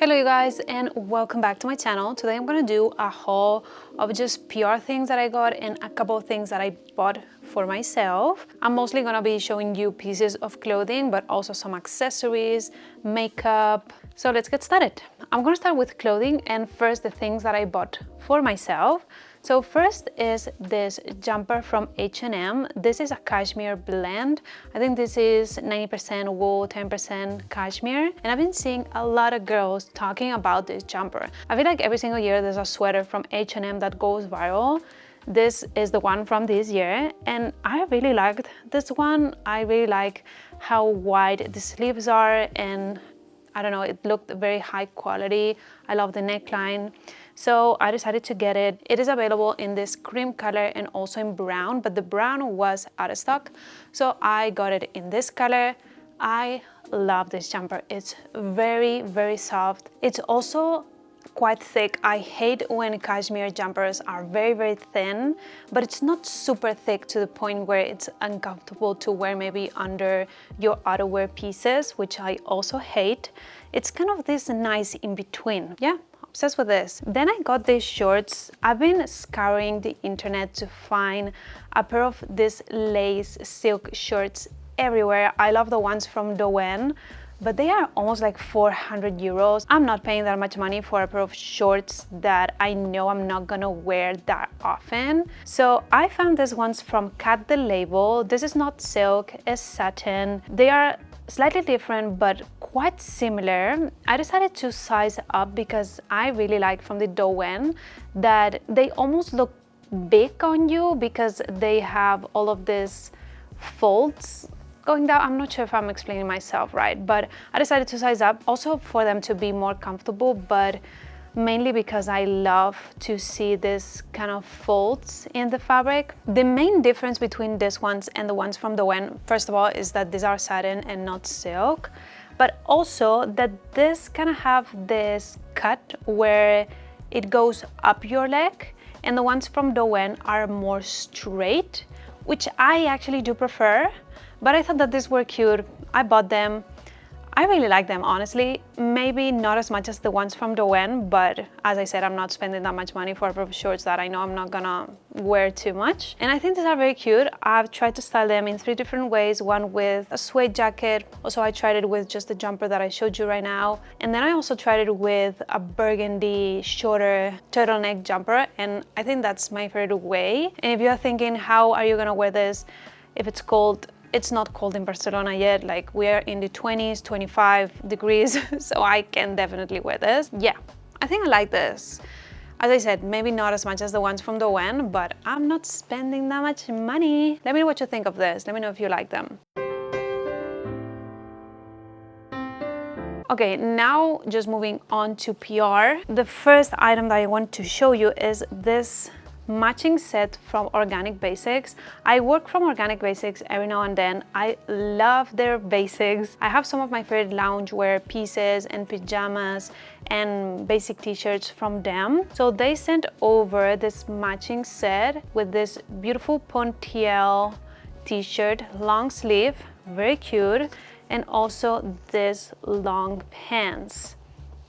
Hello you guys and welcome back to my channel. Today I'm gonna do a haul of just PR things that I got and a couple of things that I bought for myself. I'm mostly gonna be showing you pieces of clothing but also some accessories, makeup. So let's get started. I'm gonna start with clothing and first the things that I bought for myself. So first is this jumper from H&M. This is a cashmere blend. I think this is 90% wool, 10% cashmere. And I've been seeing a lot of girls talking about this jumper. I feel like every single year there's a sweater from H&M that goes viral. This is the one from this year and I really liked this one. I really like how wide the sleeves are and I don't know, it looked very high quality. I love the neckline. So I decided to get it. It is available in this cream color and also in brown, but the brown was out of stock. So I got it in this color. I love this jumper. It's very, very soft. It's also quite thick. I hate when cashmere jumpers are very, very thin, but it's not super thick to the point where it's uncomfortable to wear maybe under your outerwear pieces, which I also hate. It's kind of this nice in between. Yeah. Obsessed with this. Then I got these shorts. I've been scouring the internet to find a pair of these lace silk shorts everywhere. I love the ones from Doen, but they are almost like 400 euros. I'm not paying that much money for a pair of shorts that I know I'm not gonna wear that often. So I found these ones from Cut the Label. This is not silk, it's satin. They are slightly different but quite similar. I decided to size up because I really like from the Doen that they almost look big on you because they have all of these folds going down. I'm not sure if I'm explaining myself right, but I decided to size up also for them to be more comfortable, but mainly because I love to see this kind of folds in the fabric. The main difference between these ones and the ones from Doen, first of all, is that these are satin and not silk, but also that this kind of have this cut where it goes up your leg, and the ones from Doen are more straight, which I actually do prefer, but I thought that these were cute. I bought them. I really like them, honestly. Maybe not as much as the ones from Doen, but as I said, I'm not spending that much money for a pair of shorts that I know I'm not gonna wear too much. And I think these are very cute. I've tried to style them in 3 different ways. One with a suede jacket. Also, I tried it with just the jumper that I showed you right now. And then I also tried it with a burgundy shorter turtleneck jumper. And I think that's my favorite way. And if you're thinking, how are you gonna wear this if it's cold? It's not cold in Barcelona yet, like we're in the 20s, 25 degrees, so I can definitely wear this. Yeah, I think I like this. As I said, maybe not as much as the ones from Doen, but I'm not spending that much money. Let me know what you think of this. Let me know if you like them. Okay, now just moving on to PR. The first item that I want to show you is this matching set from Organic Basics. I work from Organic Basics every now and then. I love their basics. I have some of my favorite loungewear pieces and pajamas and basic t-shirts from them. So they sent over this matching set with this beautiful Pontiel t-shirt, long sleeve, very cute, and also this long pants.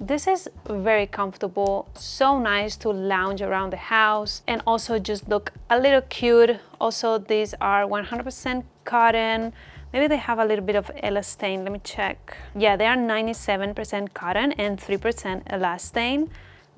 This is very comfortable, so nice to lounge around the house and also just look a little cute. Also, these are 100% cotton. Maybe they have a little bit of elastane, let me check. Yeah, they are 97% cotton and 3% elastane.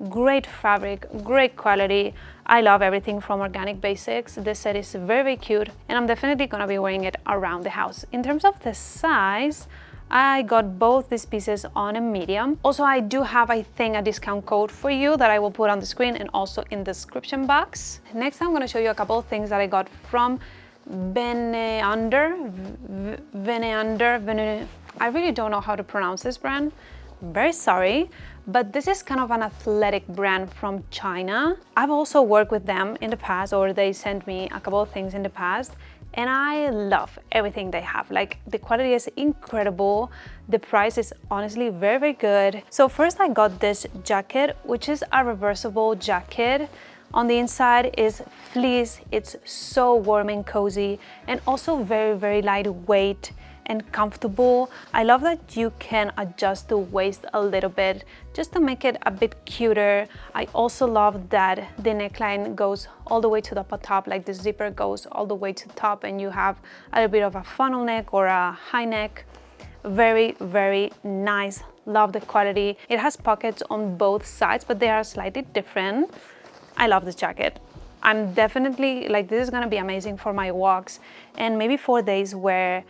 Great fabric, great quality. I love everything from Organic Basics. This set is very, very cute and I'm definitely gonna be wearing it around the house. In terms of the size, I got both these pieces on a medium. Also, I do have, I think, a discount code for you that I will put on the screen and also in the description box. Next, I'm going to show you a couple of things that I got from Beneunder. I really don't know how to pronounce this brand. I'm very sorry, but this is kind of an athletic brand from China. I've also worked with them in the past, or they sent me a couple of things in the past. And I love everything they have. Like, the quality is incredible. The price is honestly very, very good. So first I got this jacket, which is a reversible jacket. On the inside is fleece. It's so warm and cozy and also very, very lightweight. and comfortable. I love that you can adjust the waist a little bit just to make it a bit cuter. I also love that the neckline goes all the way to the top, like the zipper goes all the way to the top, and you have a little bit of a funnel neck or a high neck. Very, very nice. Love the quality. It has pockets on both sides, but they are slightly different. I love this jacket. I'm definitely like, this is gonna be amazing for my walks and maybe for days where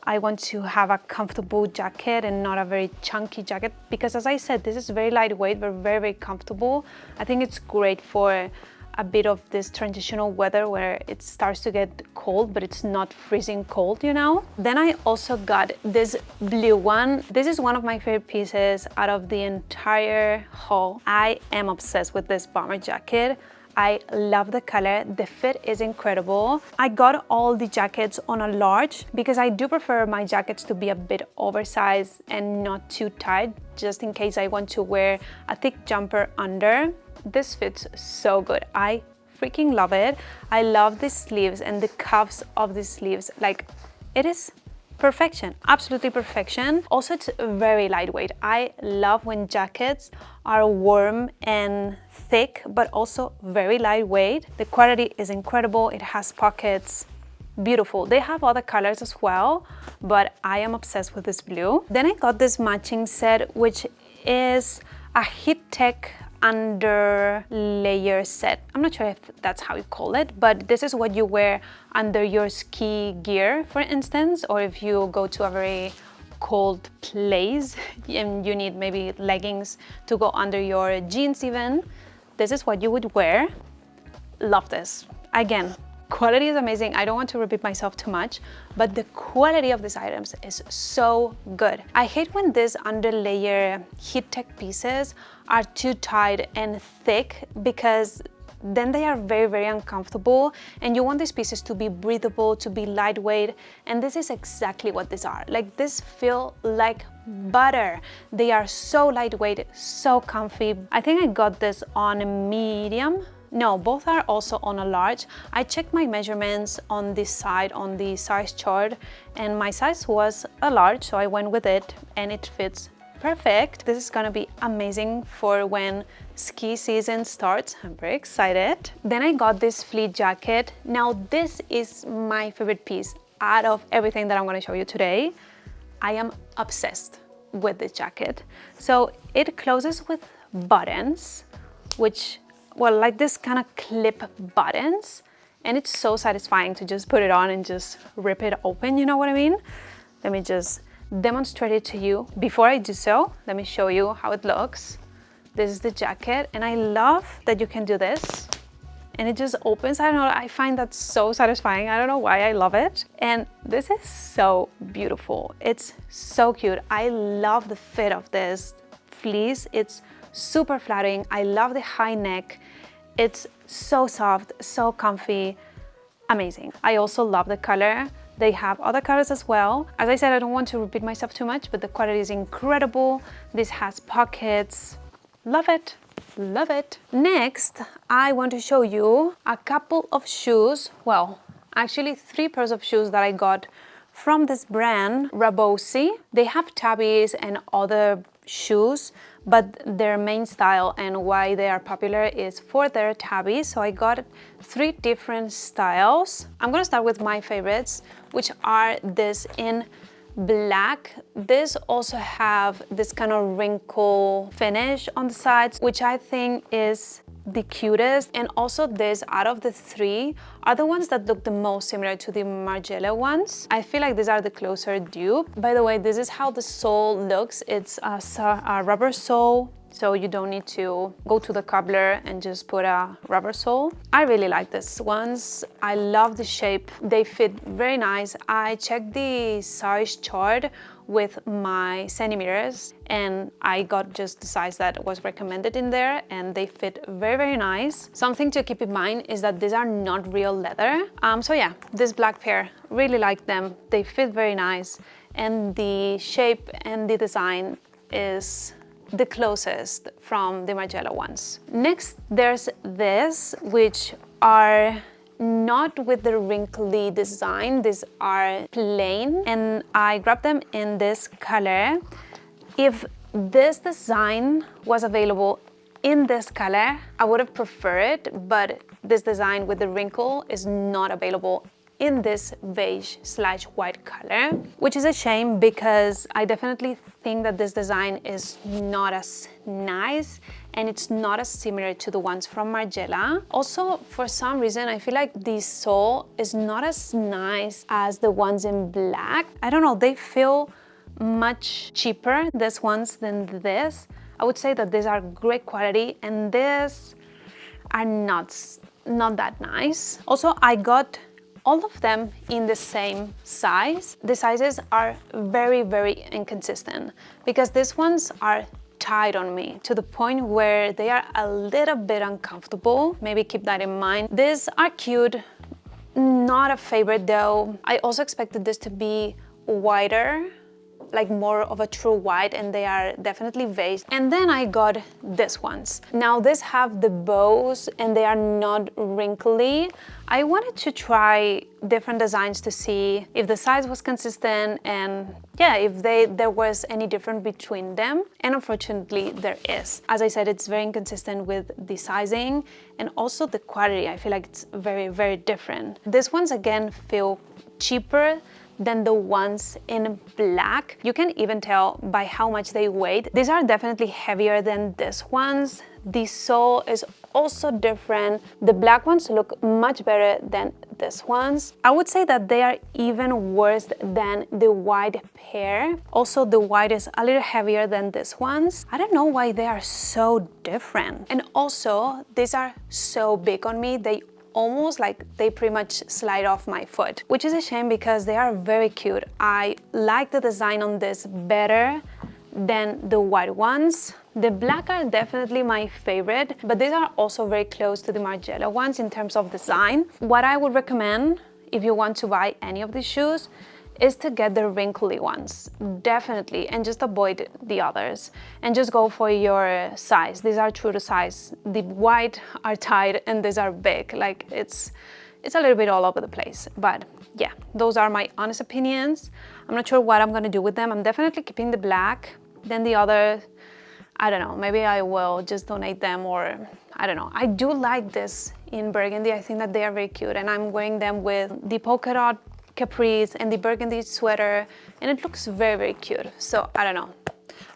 I want to have a comfortable jacket and not a very chunky jacket, because as I said, this is very lightweight but very, very comfortable. I think it's great for a bit of this transitional weather where it starts to get cold but it's not freezing cold, you know. Then I also got this blue one. This is one of my favorite pieces out of the entire haul. I am obsessed with this bomber jacket. I love the color, the fit is incredible. I got all the jackets on a large because I do prefer my jackets to be a bit oversized and not too tight, just in case I want to wear a thick jumper under. This fits so good. I freaking love it. I love the sleeves and the cuffs of the sleeves. Like, it is perfection, absolutely perfection. Also, it's very lightweight. I love when jackets are warm and thick, but also very lightweight. The quality is incredible. It has pockets, beautiful. They have other colors as well, but I am obsessed with this blue. Then I got this matching set, which is a heat tech under layer set. I'm not sure if that's how you call it, but this is what you wear under your ski gear, for instance, or if you go to a very cold place and you need maybe leggings to go under your jeans even. This is what you would wear. Love this. Again, quality is amazing. I don't want to repeat myself too much, but the quality of these items is so good. I hate when these underlayer heat tech pieces are too tight and thick, because then they are very, very uncomfortable, and you want these pieces to be breathable, to be lightweight, and this is exactly what these are. Like, this feel like butter. They are so lightweight, so comfy. I think I got this on a medium. No, both are also on a large. I checked my measurements on this side, on the size chart, and my size was a large, so I went with it, and it fits perfect. This is gonna be amazing for when ski season starts. I'm very excited. Then I got this fleece jacket. Now, this is my favorite piece out of everything that I'm gonna show you today. I am obsessed with this jacket. So it closes with buttons, which, well, like this kind of clip buttons, and it's so satisfying to just put it on and just rip it open, you know what I mean? Let me just demonstrate it to you. Before I do so, let me show you how it looks. This is the jacket, and I love that you can do this and it just opens. I don't know, I find that so satisfying. I don't know why, I love it. And this is so beautiful. It's so cute. I love the fit of this fleece. It's super flattering. I love the high neck. It's so soft, so comfy, amazing. I also love the color. They have other colors as well. As I said, I don't want to repeat myself too much, but the quality is incredible. This has pockets. Love it, love it. Next, I want to show you a couple of shoes. Well, actually 3 pairs of shoes that I got from this brand, Raboesy. They have tabbies and other shoes, but their main style and why they are popular is for their tabbies. So I got 3 different styles. I'm gonna start with my favorites, which are this in black. This also have this kind of wrinkle finish on the sides, which I think is the cutest. And also this, out of the 3, are the ones that look the most similar to the Margiela ones. I feel like these are the closer dupe. By the way, this is how the sole looks. It's a rubber sole, so you don't need to go to the cobbler and just put a rubber sole. I really like these ones. I love the shape. They fit very nice. I checked the size chart with my centimeters, and I got just the size that was recommended in there, and they fit very, very nice. Something to keep in mind is that these are not real leather. So yeah, this black pair, really like them. They fit very nice, and the shape and the design is the closest from the Margiela ones. Next, there's this, which are not with the wrinkly design. These are plain, and I grabbed them in this color. If this design was available in this color, I would have preferred it, but this design with the wrinkle is not available in this beige/white color, which is a shame because I definitely think that this design is not as nice and it's not as similar to the ones from Margiela. Also, for some reason, I feel like the sole is not as nice as the ones in black. I don't know, they feel much cheaper, these ones, than this. I would say that these are great quality and these are not that nice. Also, I got all of them in the same size. The sizes are very, very inconsistent because these ones are tight on me to the point where they are a little bit uncomfortable. Maybe keep that in mind. These are cute, not a favorite though. I also expected this to be wider, like more of a true white, and they are definitely beige. And then I got these ones. Now these have the bows and they are not wrinkly. I wanted to try different designs to see if the size was consistent and yeah, if there was any difference between them. And unfortunately there is. As I said, it's very inconsistent with the sizing and also the quality. I feel like it's very, very different. These ones again feel cheaper than the ones in black. You can even tell by how much they weigh. These are definitely heavier than these ones. The sole is also different. The black ones look much better than these ones. I would say that they are even worse than the white pair. Also, the white is a little heavier than these ones. I don't know why they are so different. And also, these are so big on me. They almost like they pretty much slide off my foot, which is a shame because they are very cute. I like the design on this better than the white ones. The black are definitely my favorite, but these are also very close to the Margiela ones in terms of design. What I would recommend if you want to buy any of these shoes is to get the wrinkly ones, definitely, and just avoid the others and just go for your size. These are true to size. The white are tight and these are big. Like it's a little bit all over the place, but yeah, those are my honest opinions. I'm not sure what I'm gonna do with them. I'm definitely keeping the black. Then the other, I don't know, maybe I will just donate them, or I don't know. I do like this in burgundy. I think that they are very cute, and I'm wearing them with the polka dot capris and the burgundy sweater, and it looks very, very cute. So I don't know.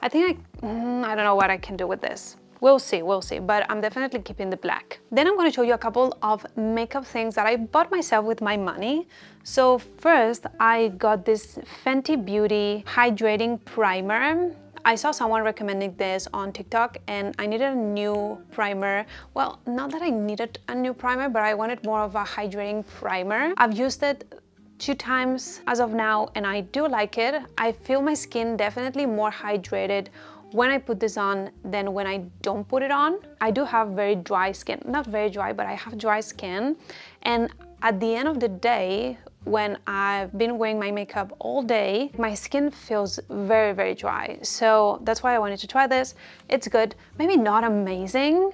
I think I don't know what I can do with this. We'll see, but I'm definitely keeping the black. Then I'm going to show you a couple of makeup things that I bought myself with my money. So first, I got this Fenty Beauty Hydrating Primer. I saw someone recommending this on TikTok and I needed a new primer. Well, not that I needed a new primer, but I wanted more of a hydrating primer. I've used it 2 times as of now and I do like it. I feel my skin definitely more hydrated when I put this on than when I don't put it on. I do have very dry skin, not very dry, but I have dry skin. And at the end of the day, when I've been wearing my makeup all day, my skin feels very, very dry. So that's why I wanted to try this. It's good, maybe not amazing,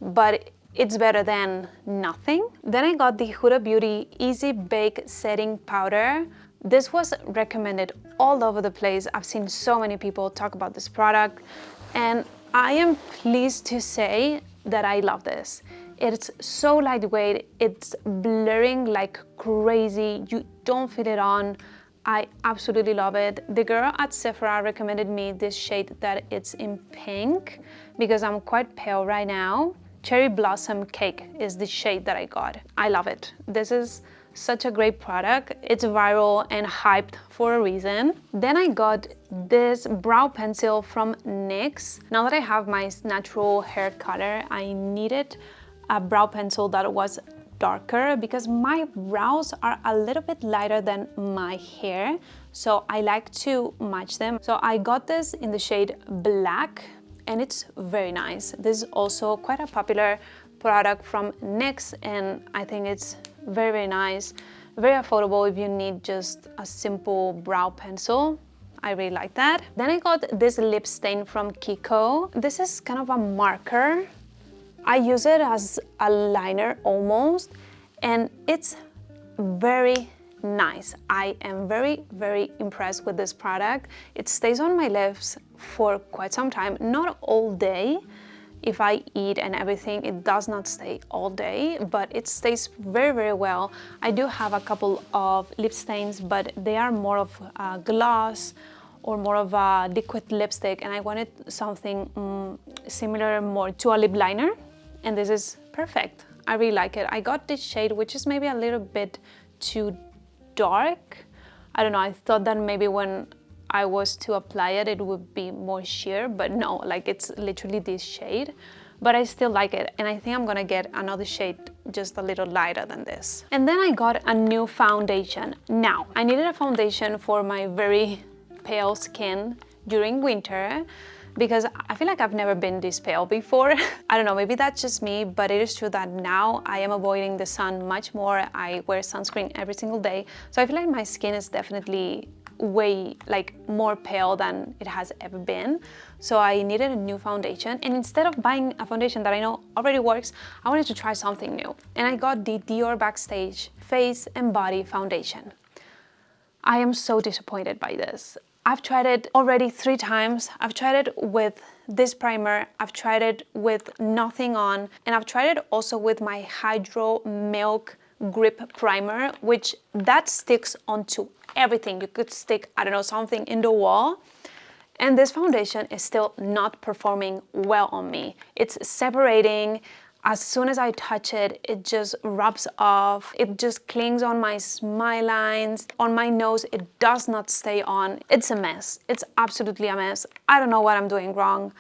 but it's better than nothing. Then I got the Huda Beauty Easy Bake Setting Powder. This was recommended all over the place. I've seen so many people talk about this product and I am pleased to say that I love this. It's so lightweight, it's blurring like crazy, you don't feel it on. I absolutely love it. The girl at Sephora recommended me this shade that it's in pink because I'm quite pale right now. Cherry Blossom Cake is the shade that I got. I love it. This is such a great product. It's viral and hyped for a reason. Then I got this brow pencil from NYX. Now that I have my natural hair color, I needed a brow pencil that was darker because my brows are a little bit lighter than my hair, so I like to match them. So I got this in the shade Black and it's very nice. This is also quite a popular product from NYX and I think it's very, very nice, very affordable if you need just a simple brow pencil. I really like that. Then I got this lip stain from Kiko. This is kind of a marker. I use it as a liner almost, and it's very nice. I am very impressed with this product. It stays on my lips for quite some time, not all day. If I eat and everything, it does not stay all day, but it stays very well. I do have a couple of lip stains, but they are more of gloss or more of a liquid lipstick, and I wanted something similar more to a lip liner, and this is perfect. I really like it. I got this shade, which is maybe a little bit too dark. I don't know, I thought that maybe when I was to apply it, it would be more sheer, but no, like it's literally this shade. But I still like it, and I think I'm gonna get another shade just a little lighter than this. And then I got a new foundation. Now, I needed a foundation for my very pale skin during winter, because I feel like I've never been this pale before. I don't know, maybe that's just me, but it is true that now I am avoiding the sun much more. I wear sunscreen every single day, so I feel like my skin is definitely way more pale than it has ever been. So I needed a new foundation, and instead of buying a foundation that I know already works, I wanted to try something new, and I got the Dior Backstage Face and Body Foundation. I am so disappointed by this. I've tried it already 3 times. I've tried it with this primer, I've tried it with nothing on, and I've tried it also with my Hydro Milk Grip Primer, which that sticks onto everything. You could stick, I don't know, something in the wall, and this foundation is still not performing well on me. It's separating. As soon as I touch it, it just rubs off. It just clings on my smile lines. On my nose, it does not stay on. It's a mess. It's absolutely a mess. I don't know what I'm doing wrong,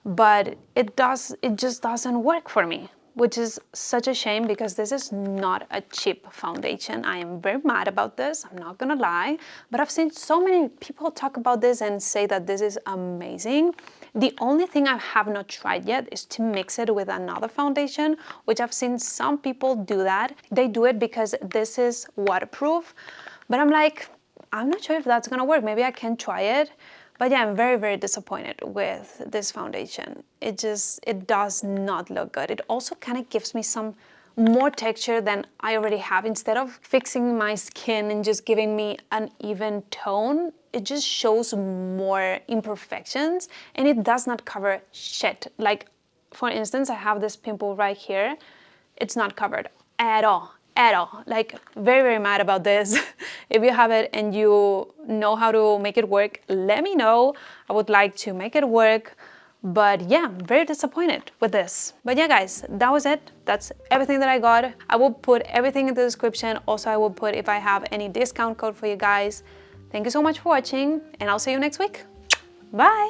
but it just doesn't work for me, which is such a shame because this is not a cheap foundation. I am very mad about this, I'm not gonna lie, but I've seen so many people talk about this and say that this is amazing. The only thing I have not tried yet is to mix it with another foundation, which I've seen some people do that. They do it because this is waterproof, but I'm like, I'm not sure if that's gonna work. Maybe I can try it. But yeah, I'm very disappointed with this foundation. It does not look good. It also kind of gives me some more texture than I already have. Instead of fixing my skin and just giving me an even tone, it just shows more imperfections, and it does not cover shit. Like, for instance, I have this pimple right here. It's not covered at all. Like, very mad about this. If you have it and you know how to make it work, let me know. I would like to make it work, but yeah, I'm very disappointed with this. But yeah, guys, that was it. That's everything that I got. I will put everything in the description. Also, I will put if I have any discount code for you guys. Thank you so much for watching, and I'll see you next week. Bye.